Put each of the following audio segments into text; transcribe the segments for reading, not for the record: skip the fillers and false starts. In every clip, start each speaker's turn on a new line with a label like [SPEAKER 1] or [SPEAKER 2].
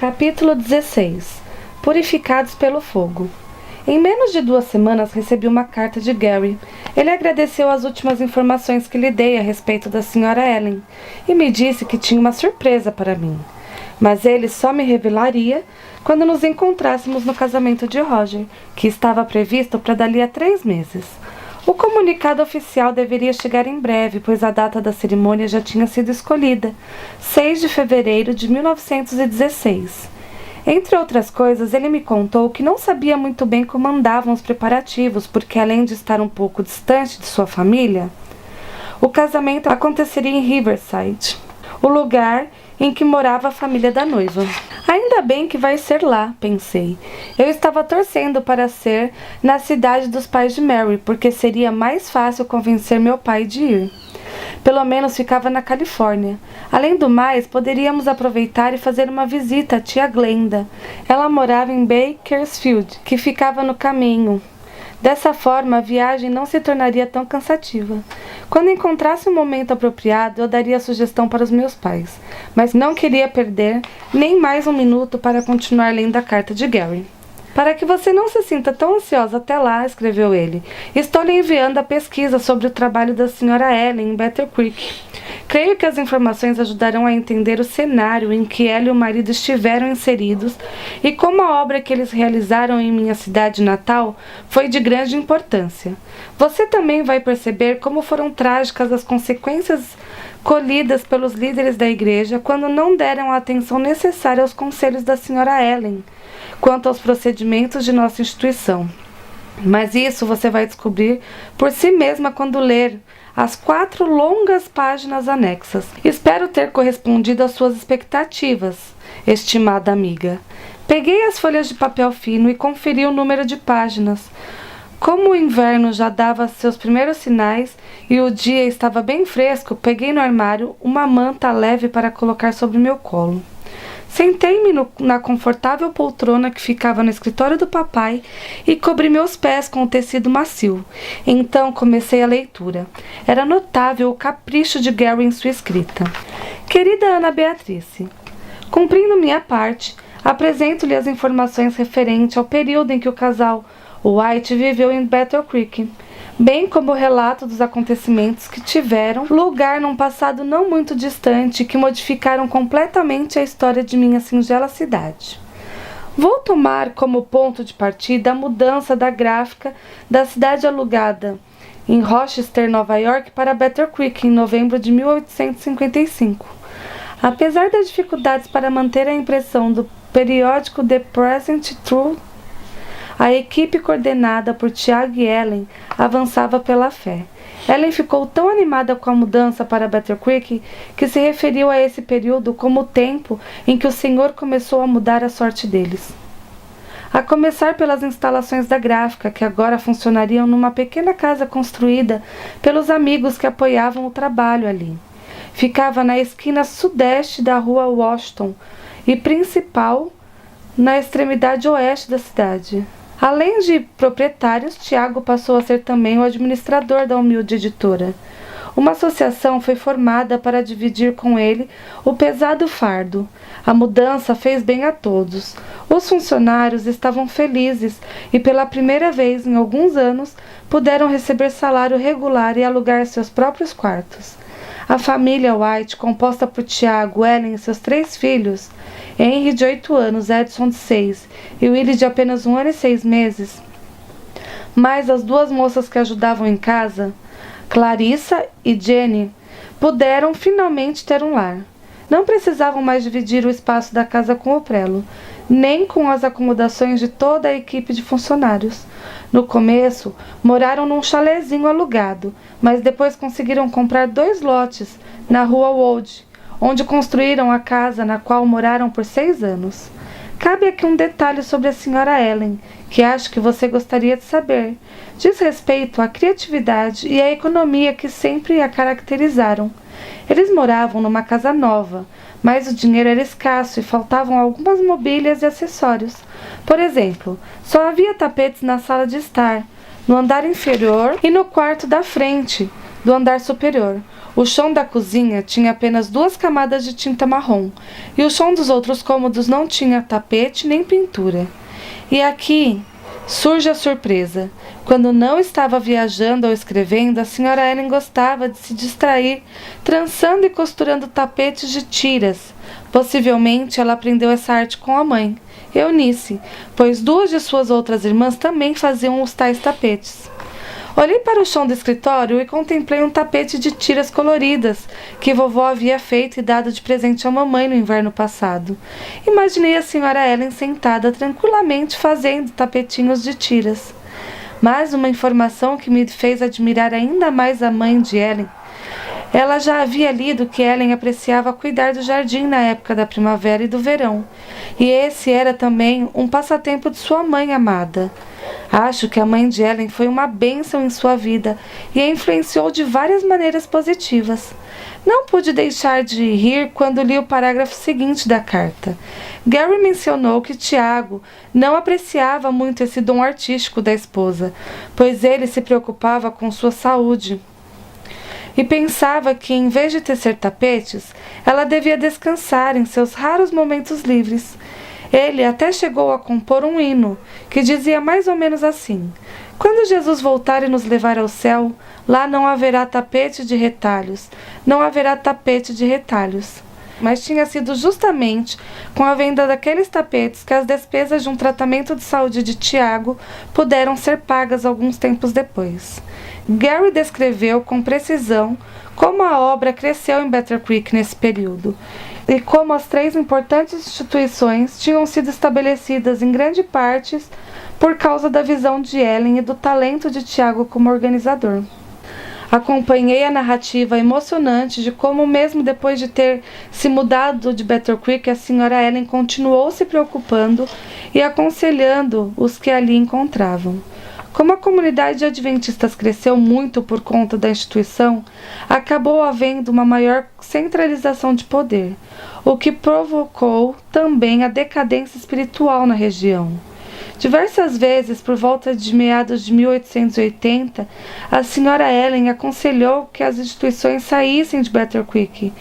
[SPEAKER 1] Capítulo 16. Purificados pelo fogo. Em menos de 2 semanas recebi uma carta de Gary. Ele agradeceu as últimas informações que lhe dei a respeito da Sra. Ellen e me disse que tinha uma surpresa para mim. Mas ele só me revelaria quando nos encontrássemos no casamento de Roger, que estava previsto para dali a 3 meses. O comunicado oficial deveria chegar em breve, pois a data da cerimônia já tinha sido escolhida, 6 de fevereiro de 1916. Entre outras coisas, ele me contou que não sabia muito bem como andavam os preparativos, porque além de estar um pouco distante de sua família, o casamento aconteceria em Riverside, o lugar em que morava a família da noiva. Ainda bem que vai ser lá, pensei. Eu estava torcendo para ser na cidade dos pais de Mary, porque seria mais fácil convencer meu pai de ir. Pelo menos ficava na Califórnia. Além do mais, poderíamos aproveitar e fazer uma visita à tia Glenda. Ela morava em Bakersfield, que ficava no caminho. Dessa forma, a viagem não se tornaria tão cansativa. Quando encontrasse um momento apropriado, eu daria a sugestão para os meus pais, mas não queria perder nem mais um minuto para continuar lendo a carta de Gary. Para que você não se sinta tão ansiosa até lá, escreveu ele, estou lhe enviando a pesquisa sobre o trabalho da Sra. Ellen em Battle Creek. Creio que as informações ajudarão a entender o cenário em que ela e o marido estiveram inseridos e como a obra que eles realizaram em minha cidade natal foi de grande importância. Você também vai perceber como foram trágicas as consequências colhidas pelos líderes da igreja quando não deram a atenção necessária aos conselhos da Sra. Ellen quanto aos procedimentos de nossa instituição. Mas isso você vai descobrir por si mesma quando ler as 4 longas páginas anexas. Espero ter correspondido às suas expectativas, estimada amiga. Peguei as folhas de papel fino e conferi o número de páginas. Como o inverno já dava seus primeiros sinais e o dia estava bem fresco, peguei no armário uma manta leve para colocar sobre meu colo. Sentei-me na confortável poltrona que ficava no escritório do papai e cobri meus pés com o tecido macio. Então comecei a leitura. Era notável o capricho de Gary em sua escrita. Querida Ana Beatrice, cumprindo minha parte, apresento-lhe as informações referentes ao período em que o casal White viveu em Battle Creek, bem como o relato dos acontecimentos que tiveram lugar num passado não muito distante e que modificaram completamente a história de minha singela cidade. Vou tomar como ponto de partida a mudança da gráfica da cidade alugada em Rochester, Nova York, para Battle Creek em novembro de 1855. Apesar das dificuldades para manter a impressão do periódico The Present Truth, a equipe coordenada por Tiago e Ellen avançava pela fé. Ellen ficou tão animada com a mudança para Battle Creek que se referiu a esse período como o tempo em que o Senhor começou a mudar a sorte deles. A começar pelas instalações da gráfica, que agora funcionariam numa pequena casa construída pelos amigos que apoiavam o trabalho ali. Ficava na esquina sudeste da rua Washington e principal na extremidade oeste da cidade. Além de proprietários, Tiago passou a ser também o administrador da humilde editora. Uma associação foi formada para dividir com ele o pesado fardo. A mudança fez bem a todos. Os funcionários estavam felizes e pela primeira vez em alguns anos puderam receber salário regular e alugar seus próprios quartos. A família White, composta por Tiago, Ellen e seus 3 filhos, Henry de 8 anos, Edson de 6 e Willie de apenas 1 ano e 6 meses, mais as 2 moças que ajudavam em casa, Clarissa e Jenny, puderam finalmente ter um lar. Não precisavam mais dividir o espaço da casa com o prelo, nem com as acomodações de toda a equipe de funcionários. No começo, moraram num chalezinho alugado, mas depois conseguiram comprar 2 lotes na rua Wold, onde construíram a casa na qual moraram por 6 anos. Cabe aqui um detalhe sobre a Sra. Ellen, que acho que você gostaria de saber. Diz respeito à criatividade e à economia que sempre a caracterizaram. Eles moravam numa casa nova, mas o dinheiro era escasso e faltavam algumas mobílias e acessórios. Por exemplo, só havia tapetes na sala de estar, no andar inferior e no quarto da frente do andar superior. O chão da cozinha tinha apenas 2 camadas de tinta marrom, e o chão dos outros cômodos não tinha tapete nem pintura. E aqui surge a surpresa. Quando não estava viajando ou escrevendo, a Sra. Ellen gostava de se distrair, trançando e costurando tapetes de tiras. Possivelmente ela aprendeu essa arte com a mãe, Eunice, pois 2 de suas outras irmãs também faziam os tais tapetes. Olhei para o chão do escritório e contemplei um tapete de tiras coloridas que vovó havia feito e dado de presente à mamãe no inverno passado. Imaginei a Sra. Ellen sentada tranquilamente fazendo tapetinhos de tiras. Mas uma informação que me fez admirar ainda mais a mãe de Ellen. Ela já havia lido que Ellen apreciava cuidar do jardim na época da primavera e do verão, e esse era também um passatempo de sua mãe amada. Acho que a mãe de Ellen foi uma bênção em sua vida e a influenciou de várias maneiras positivas. Não pude deixar de rir quando li o parágrafo seguinte da carta. Gary mencionou que Tiago não apreciava muito esse dom artístico da esposa, pois ele se preocupava com sua saúde. E pensava que, em vez de tecer tapetes, ela devia descansar em seus raros momentos livres. Ele até chegou a compor um hino, que dizia mais ou menos assim: quando Jesus voltar e nos levar ao céu, lá não haverá tapete de retalhos, não haverá tapete de retalhos. Mas tinha sido justamente com a venda daqueles tapetes que as despesas de um tratamento de saúde de Tiago puderam ser pagas alguns tempos depois. Gary descreveu com precisão como a obra cresceu em Battle Creek nesse período, e como as 3 importantes instituições tinham sido estabelecidas em grande parte por causa da visão de Ellen e do talento de Tiago como organizador. Acompanhei a narrativa emocionante de como, mesmo depois de ter se mudado de Battle Creek, a Sra. Ellen continuou se preocupando e aconselhando os que ali encontravam. Como a comunidade de adventistas cresceu muito por conta da instituição, acabou havendo uma maior centralização de poder, o que provocou também a decadência espiritual na região. Diversas vezes, por volta de meados de 1880, a Sra. Ellen aconselhou que as instituições saíssem de Battle Creek.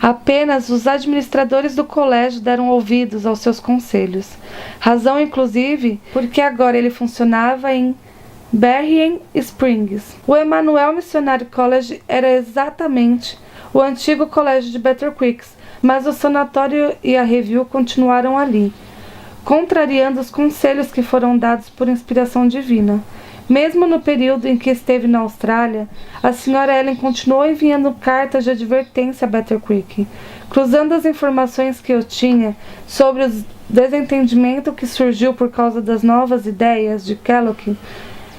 [SPEAKER 1] Apenas os administradores do colégio deram ouvidos aos seus conselhos. Razão, inclusive, porque agora ele funcionava em Berrien Springs. O Emmanuel Missionary College era exatamente o antigo colégio de Battle Creek, mas o sanatório e a Review continuaram ali, contrariando os conselhos que foram dados por inspiração divina. Mesmo no período em que esteve na Austrália, a Sra. Ellen continuou enviando cartas de advertência a Battle Creek, cruzando as informações que eu tinha sobre o desentendimento que surgiu por causa das novas ideias de Kellogg,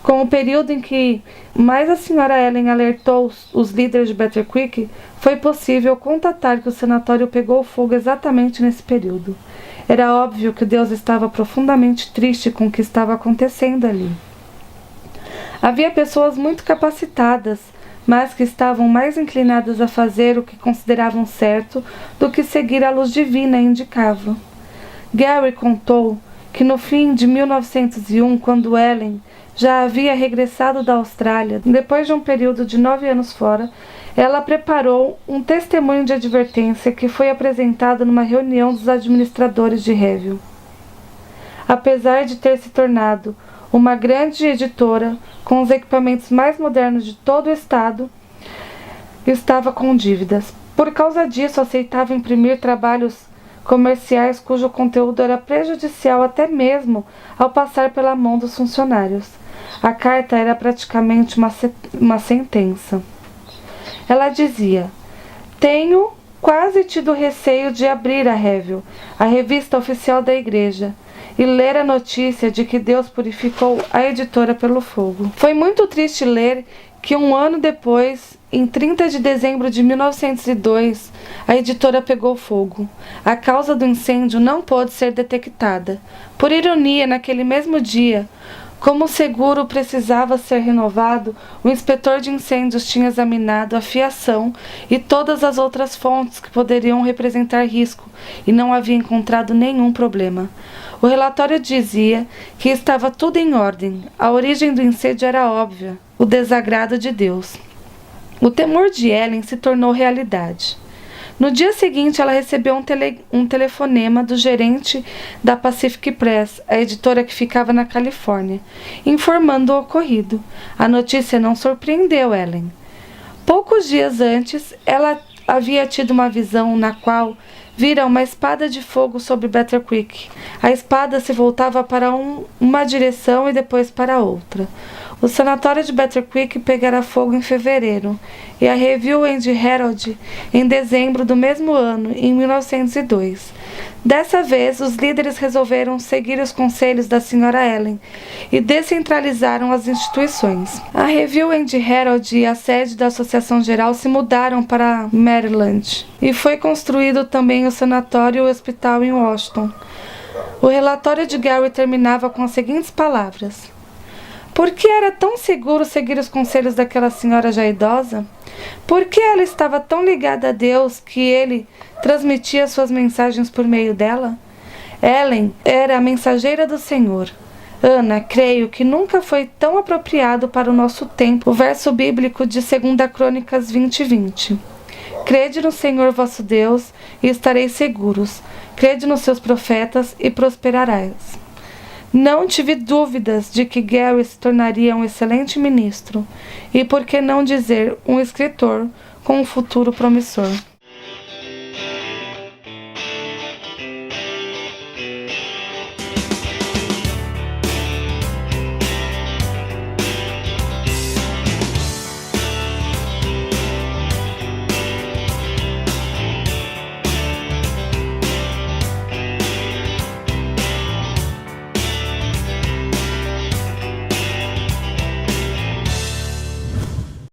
[SPEAKER 1] com o período em que mais a Sra. Ellen alertou os líderes de Battle Creek. Foi possível constatar que o sanatório pegou fogo exatamente nesse período. Era óbvio que Deus estava profundamente triste com o que estava acontecendo ali. Havia pessoas muito capacitadas, mas que estavam mais inclinadas a fazer o que consideravam certo do que seguir a luz divina indicava. Gary contou que no fim de 1901, quando Ellen já havia regressado da Austrália, depois de um período de 9 anos fora, ela preparou um testemunho de advertência que foi apresentado numa reunião dos administradores de Review. Apesar de ter se tornado uma grande editora com os equipamentos mais modernos de todo o estado, estava com dívidas. Por causa disso, aceitava imprimir trabalhos comerciais cujo conteúdo era prejudicial até mesmo ao passar pela mão dos funcionários. A carta era praticamente uma sentença. Ela dizia: tenho quase tido receio de abrir a Review, a revista oficial da igreja, e ler a notícia de que Deus purificou a editora pelo fogo. Foi muito triste ler que um ano depois, em 30 de dezembro de 1902, a editora pegou fogo. A causa do incêndio não pôde ser detectada. Por ironia, naquele mesmo dia, como o seguro precisava ser renovado, o inspetor de incêndios tinha examinado a fiação e todas as outras fontes que poderiam representar risco e não havia encontrado nenhum problema. O relatório dizia que estava tudo em ordem. A origem do incêndio era óbvia: o desagrado de Deus. O temor de Ellen se tornou realidade. No dia seguinte, ela recebeu um telefonema do gerente da Pacific Press, a editora que ficava na Califórnia, informando o ocorrido. A notícia não surpreendeu Ellen. Poucos dias antes, ela havia tido uma visão na qual vira uma espada de fogo sobre Battle Creek. A espada se voltava para uma direção e depois para outra. O sanatório de Battle Creek pegara fogo em fevereiro e a Review and Herald em dezembro do mesmo ano, em 1902. Dessa vez, os líderes resolveram seguir os conselhos da Sra. Ellen e descentralizaram as instituições. A Review and Herald e a sede da Associação Geral se mudaram para Maryland e foi construído também o sanatório e o hospital em Washington. O relatório de Gary terminava com as seguintes palavras: por que era tão seguro seguir os conselhos daquela senhora já idosa? Por que ela estava tão ligada a Deus que ele transmitia suas mensagens por meio dela? Ellen era a mensageira do Senhor. Ana, creio que nunca foi tão apropriado para o nosso tempo o verso bíblico de 2 Crônicas 20:20. Crede no Senhor vosso Deus e estareis seguros. Crede nos seus profetas e prosperarás. Não tive dúvidas de que Gary se tornaria um excelente ministro e, por que não dizer, um escritor com um futuro promissor.